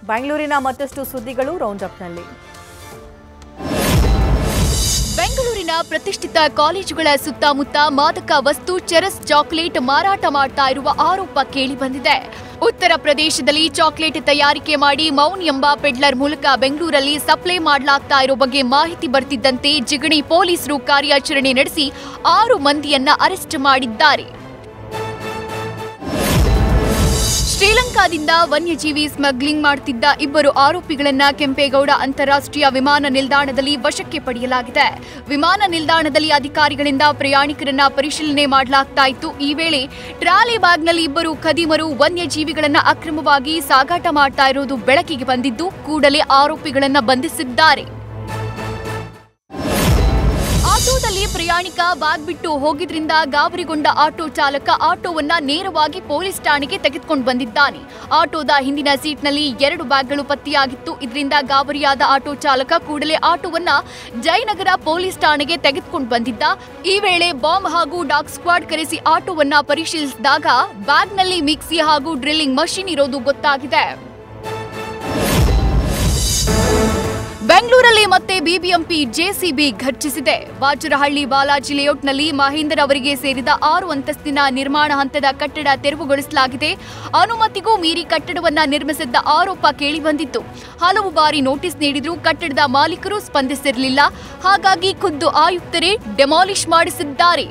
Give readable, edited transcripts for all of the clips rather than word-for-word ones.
ಬೆಂಗಳೂರಿನ ಮತ್ತಷ್ಟು ಸುದ್ದಿಗಳು ರೌಂಡ್ ಅಪ್ನಲ್ಲಿ. ಬೆಂಗಳೂರಿನ ಪ್ರತಿಷ್ಠಿತ ಕಾಲೇಜುಗಳ ಸುತ್ತಮುತ್ತ ಮಾದಕ ವಸ್ತು ಚೆರಸ್ ಚಾಕೊಲೇಟ್ ಮಾರಾಟ ಮಾಡ್ತಾ ಇರುವ ಆರೋಪ ಕೇಳಿಬಂದಿದೆ. ಉತ್ತರ ಪ್ರದೇಶದಲ್ಲಿ ಚಾಕೊಲೇಟ್ ತಯಾರಿಕೆ ಮಾಡಿ ಮೌನ್ ಎಂಬ ಪೆಡ್ಲರ್ ಮೂಲಕ ಬೆಂಗಳೂರಲ್ಲಿ ಸಪ್ಲೈ ಮಾಡಲಾಗ್ತಾ ಇರೋ ಬಗ್ಗೆ ಮಾಹಿತಿ ಬರ್ತಿದ್ದಂತೆ ಜಿಗಣಿ ಪೊಲೀಸರು ಕಾರ್ಯಾಚರಣೆ ನಡೆಸಿ 6 ಮಂದಿಯನ್ನ ಅರೆಸ್ಟ್ ಮಾಡಿದ್ದಾರೆ. ಶ್ರೀಲಂಕಾದಿಂದ ವನ್ಯಜೀವಿ ಸ್ಮಗ್ಲಿಂಗ್ ಮಾಡುತ್ತಿದ್ದ 2 ಆರೋಪಿಗಳನ್ನ ಕೆಂಪೇಗೌಡ ಅಂತಾರಾಷ್ಟ್ರೀಯ ವಿಮಾನ ನಿಲ್ದಾಣದಲ್ಲಿ ವಶಕ್ಕೆ ಪಡೆಯಲಾಗಿದೆ. ವಿಮಾನ ನಿಲ್ದಾಣದಲ್ಲಿ ಅಧಿಕಾರಿಗಳಿಂದ ಪ್ರಯಾಣಿಕರನ್ನ ಪರಿಶೀಲನೆ ಮಾಡಲಾಗ್ತಾ ಇತ್ತು. ಈ ವೇಳೆ ಟ್ರಾಲಿ ಬ್ಯಾಗ್ನಲ್ಲಿ 2 ಖದೀಮರು ವನ್ಯಜೀವಿಗಳನ್ನ ಅಕ್ರಮವಾಗಿ ಸಾಗಾಟ ಮಾಡ್ತಾ ಇರೋದು ಬೆಳಕಿಗೆ ಬಂದಿದ್ದು ಕೂಡಲೇ ಆರೋಪಿಗಳನ್ನ ಬಂಧಿಸಿದ್ದಾರೆ. ಆಟೋದಲ್ಲಿ ಪ್ರಯಾಣಿಕ ಬ್ಯಾಗ್ ಬಿಟ್ಟು ಹೋಗಿದ್ರಿಂದ ಗಾಬರಿಗೊಂಡ ಆಟೋ ಚಾಲಕ ಆಟೋವನ್ನ ನೇರವಾಗಿ ಪೊಲೀಸ್ ಠಾಣೆಗೆ ತೆಗೆದುಕೊಂಡು ಬಂದಿದ್ದಾನೆ. ಆಟೋದ ಹಿಂದಿನ ಸೀಟ್ನಲ್ಲಿ 2 ಬ್ಯಾಗ್ಗಳು ಪತ್ತೆಯಾಗಿತ್ತು. ಇದರಿಂದ ಗಾಬರಿಯಾದ ಆಟೋ ಚಾಲಕ ಕೂಡಲೇ ಆಟೋವನ್ನ ಜಯನಗರ ಪೊಲೀಸ್ ಠಾಣೆಗೆ ತೆಗೆದುಕೊಂಡು ಬಂದಿದ್ದ. ಈ ವೇಳೆ ಬಾಂಬ್ ಹಾಗೂ ಡಾಗ್ ಸ್ಕ್ವಾಡ್ ಕರೆಸಿ ಆಟೋವನ್ನ ಪರಿಶೀಲಿಸಿದಾಗ ಬ್ಯಾಗ್ನಲ್ಲಿ ಮಿಕ್ಸಿ ಹಾಗೂ ಡ್ರಿಲ್ಲಿಂಗ್ ಮಷೀನ್ ಇರೋದು ಗೊತ್ತಾಗಿದೆ. ಬೆಂಗಳೂರಲ್ಲಿ ಮತ್ತೆ ಬಿಬಿಎಂಪಿ ಜೆಸಿಬಿ ಘರ್ಜಿಸಿದೆ. ವಾಜರಹಳ್ಳಿ ಬಾಲಾಜಿ ಲೇಔಟ್ನಲ್ಲಿ ಮಹೇಂದರ್ ಅವರಿಗೆ ಸೇರಿದ 6 ಅಂತಸ್ತಿನ ನಿರ್ಮಾಣ ಹಂತದ ಕಟ್ಟಡ ತೆರವುಗೊಳಿಸಲಾಗಿದೆ. ಅನುಮತಿಗೂ ಮೀರಿ ಕಟ್ಟಡವನ್ನ ನಿರ್ಮಿಸಿದ್ದ ಆರೋಪ ಕೇಳಿಬಂದಿತ್ತು. ಹಲವು ಬಾರಿ ನೋಟಿಸ್ ನೀಡಿದ್ರೂ ಕಟ್ಟಡದ ಮಾಲೀಕರು ಸ್ಪಂದಿಸಿರಲಿಲ್ಲ. ಹಾಗಾಗಿ ಖುದ್ದು ಆಯುಕ್ತರೇ ಡೆಮಾಲಿಷ್ ಮಾಡಿಸಿದ್ದಾರೆ.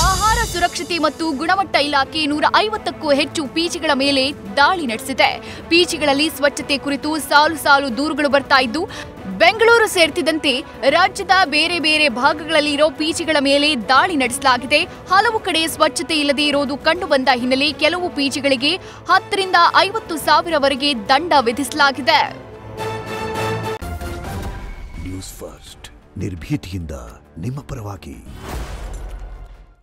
ಆಹಾರ ಸುರಕ್ಷತೆ ಮತ್ತು ಗುಣಮಟ್ಟ ಇಲಾಖೆ 150ಕ್ಕೂ ಹೆಚ್ಚು ಪಿಜಿಗಳ ಮೇಲೆ ದಾಳಿ ನಡೆಸಿದೆ. ಪಿಜಿಗಳಲ್ಲಿ ಸ್ವಚ್ಛತೆ ಕುರಿತು ಸಾಲು ದೂರುಗಳು ಬರ್ತಾ ಇದ್ದು, ಬೆಂಗಳೂರು ಸೇರಿದಂತೆ ರಾಜ್ಯದ ಬೇರೆ ಬೇರೆ ಭಾಗಗಳಲ್ಲಿ ಇರೋ ಪಿಜಿಗಳ ಮೇಲೆ ದಾಳಿ ನಡೆಸಲಾಗಿದೆ. ಹಲವು ಕಡೆ ಸ್ವಚ್ಛತೆ ಇಲ್ಲದೆ ಇರೋದು ಕಂಡುಬಂದ ಹಿನ್ನೆಲೆ ಕೆಲವು ಪಿಜಿಗಳಿಗೆ 10 ರಿಂದ 50 ಸಾವಿರವರೆಗೆ ದಂಡ ವಿಧಿಸಲಾಗಿದೆ. ನ್ಯೂಸ್ ಫಸ್ಟ್ ನಿರ್ಭೀತಿಯಿಂದ ನಿಮ್ಮ ಪರವಾಗಿ.